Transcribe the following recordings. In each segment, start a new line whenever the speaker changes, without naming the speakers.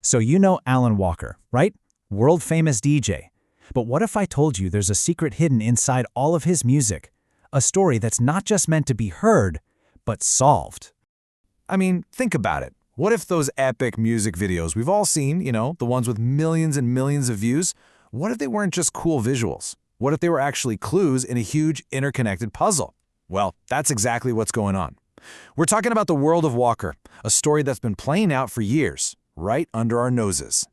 So you know Alan Walker, right? World-famous DJ. But what if I told you there's a secret hidden inside all of his music? A story that's not just meant to be heard, but solved.
I mean, think about it. What if those epic music videos we've all seen, the ones with millions and millions of views, what if they weren't just cool visuals? What if they were actually clues in a huge interconnected puzzle? Well, that's exactly what's going on. We're talking about the world of Walker, a story that's been playing out for years, right under our noses.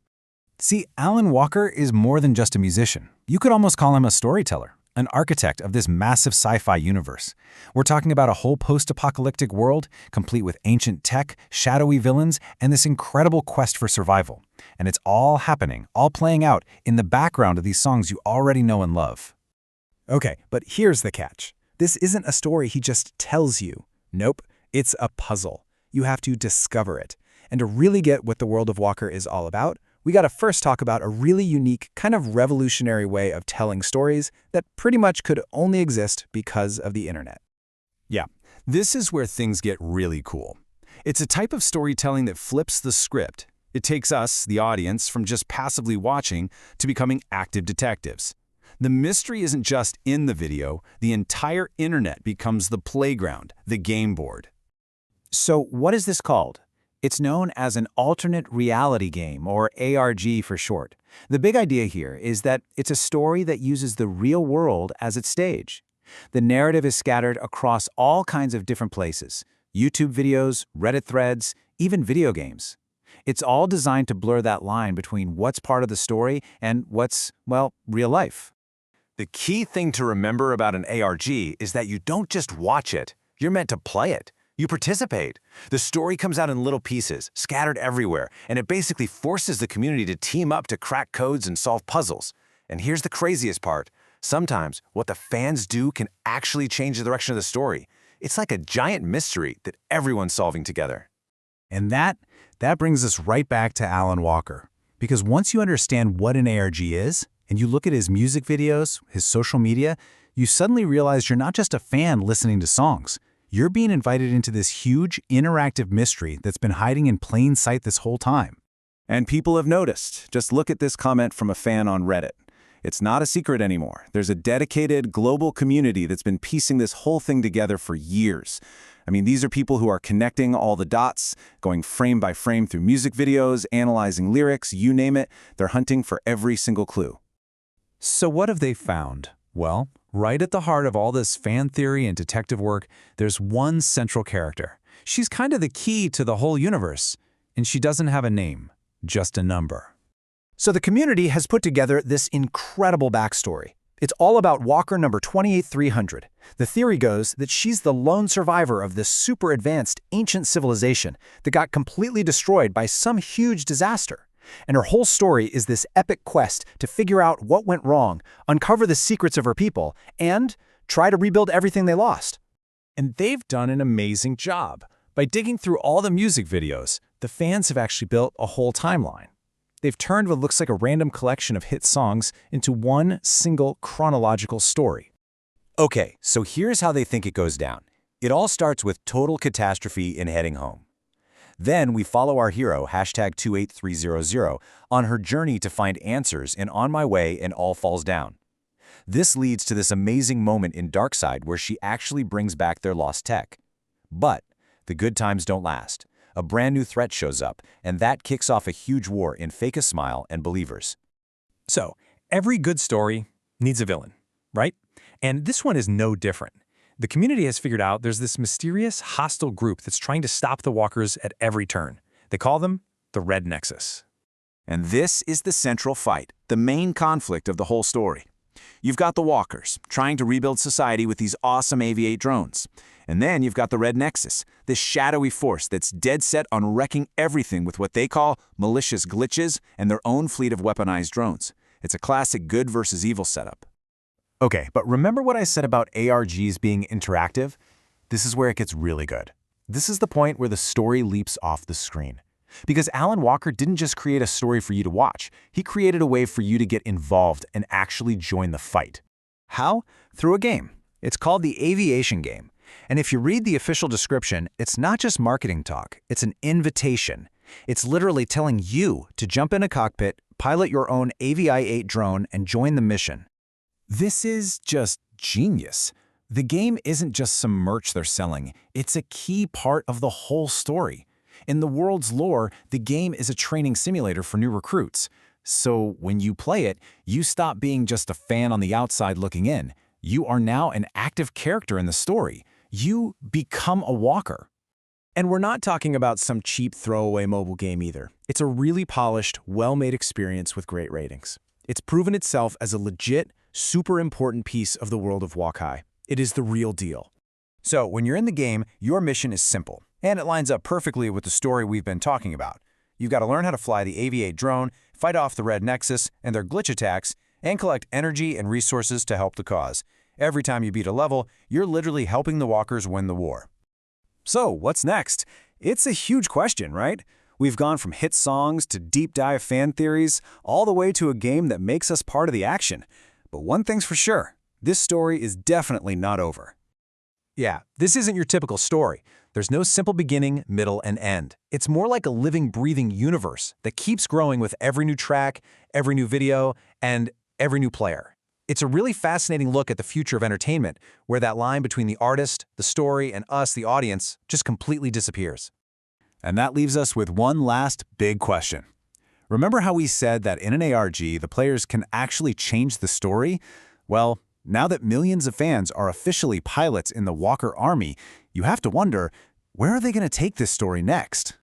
See, Alan Walker is more than just a musician. You could almost call him a storyteller, an architect of this massive sci-fi universe. We're talking about a whole post-apocalyptic world, complete with ancient tech, shadowy villains, and this incredible quest for survival. And it's all happening, all playing out in the background of these songs you already know and love.
Okay, but here's the catch. This isn't a story he just tells you. Nope, it's a puzzle. You have to discover it. And to really get what the world of Walker is all about, we gotta first talk about a really unique, kind of revolutionary way of telling stories that pretty much could only exist because of the internet.
Yeah, this is where things get really cool. It's a type of storytelling that flips the script. It takes us, the audience, from just passively watching to becoming active detectives. The mystery isn't just in the video, the entire internet becomes the playground, the game board.
So what is this called? It's known as an alternate reality game, or ARG for short. The big idea here is that it's a story that uses the real world as its stage. The narrative is scattered across all kinds of different places: YouTube videos, Reddit threads, even video games. It's all designed to blur that line between what's part of the story and what's, well, real life.
The key thing to remember about an ARG is that you don't just watch it, you're meant to play it. You participate. The story comes out in little pieces, scattered everywhere, and it basically forces the community to team up to crack codes and solve puzzles. And here's the craziest part. Sometimes what the fans do can actually change the direction of the story. It's like a giant mystery that everyone's solving together.
And that brings us right back to Alan Walker. Because once you understand what an ARG is, and you look at his music videos, his social media, you suddenly realize you're not just a fan listening to songs. You're being invited into this huge, interactive mystery that's been hiding in plain sight this whole time.
And people have noticed. Just look at this comment from a fan on Reddit. It's not a secret anymore. There's a dedicated global community that's been piecing this whole thing together for years. I mean, these are people who are connecting all the dots, going frame by frame through music videos, analyzing lyrics, you name it. They're hunting for every single clue.
So what have they found? Well, right at the heart of all this fan theory and detective work, there's one central character. She's kind of the key to the whole universe, and she doesn't have a name, just a number.
So the community has put together this incredible backstory. It's all about Walker number 28300. The theory goes that she's the lone survivor of this super advanced ancient civilization that got completely destroyed by some huge disaster. And her whole story is this epic quest to figure out what went wrong, uncover the secrets of her people, and try to rebuild everything they lost.
And they've done an amazing job. By digging through all the music videos, the fans have actually built a whole timeline. They've turned what looks like a random collection of hit songs into one single chronological story.
Okay, so here's how they think it goes down. It all starts with total catastrophe in heading home. Then we follow our hero, #28300, on her journey to find answers in On My Way and All Falls Down. This leads to this amazing moment in Darkside where she actually brings back their lost tech. But the good times don't last. A brand new threat shows up, and that kicks off a huge war in Fake a Smile and Believers.
So, every good story needs a villain, right? And this one is no different. The community has figured out there's this mysterious, hostile group that's trying to stop the Walkers at every turn. They call them the Red Nexus.
And this is the central fight, the main conflict of the whole story. You've got the Walkers, trying to rebuild society with these awesome AV-8 drones. And then you've got the Red Nexus, this shadowy force that's dead set on wrecking everything with what they call malicious glitches and their own fleet of weaponized drones. It's a classic good versus evil setup. Okay, but remember what I said about ARGs being interactive? This is where it gets really good. This is the point where the story leaps off the screen. Because Alan Walker didn't just create a story for you to watch, he created a way for you to get involved and actually join the fight.
How? Through a game. It's called the Aviation Game. And if you read the official description, it's not just marketing talk, it's an invitation. It's literally telling you to jump in a cockpit, pilot your own AVI-8 drone, and join the mission.
This is just genius. The game isn't just some merch they're selling, it's a key part of the whole story. In the world's lore, the game is a training simulator for new recruits. So when you play it, you stop being just a fan on the outside looking in. You are now an active character in the story. You become a walker.
And we're not talking about some cheap throwaway mobile game either. It's a really polished, well-made experience with great ratings. It's proven itself as a legit, super important piece of the world of Wakai. It is the real deal. So when you're in the game, your mission is simple, and it lines up perfectly with the story we've been talking about. You've got to learn how to fly the AV-8 drone, fight off the Red Nexus and their glitch attacks, and collect energy and resources to help the cause. Every time you beat a level, you're literally helping the walkers win the war.
So, what's next? It's a huge question, right? We've gone from hit songs to deep dive fan theories, all the way to a game that makes us part of the action. But one thing's for sure, this story is definitely not over.
Yeah, this isn't your typical story. There's no simple beginning, middle, and end. It's more like a living, breathing universe that keeps growing with every new track, every new video, and every new player. It's a really fascinating look at the future of entertainment, where that line between the artist, the story, and us, the audience, just completely disappears.
And that leaves us with one last big question. Remember how we said that in an ARG, the players can actually change the story? Well, now that millions of fans are officially pilots in the Walker Army, you have to wonder, where are they going to take this story next?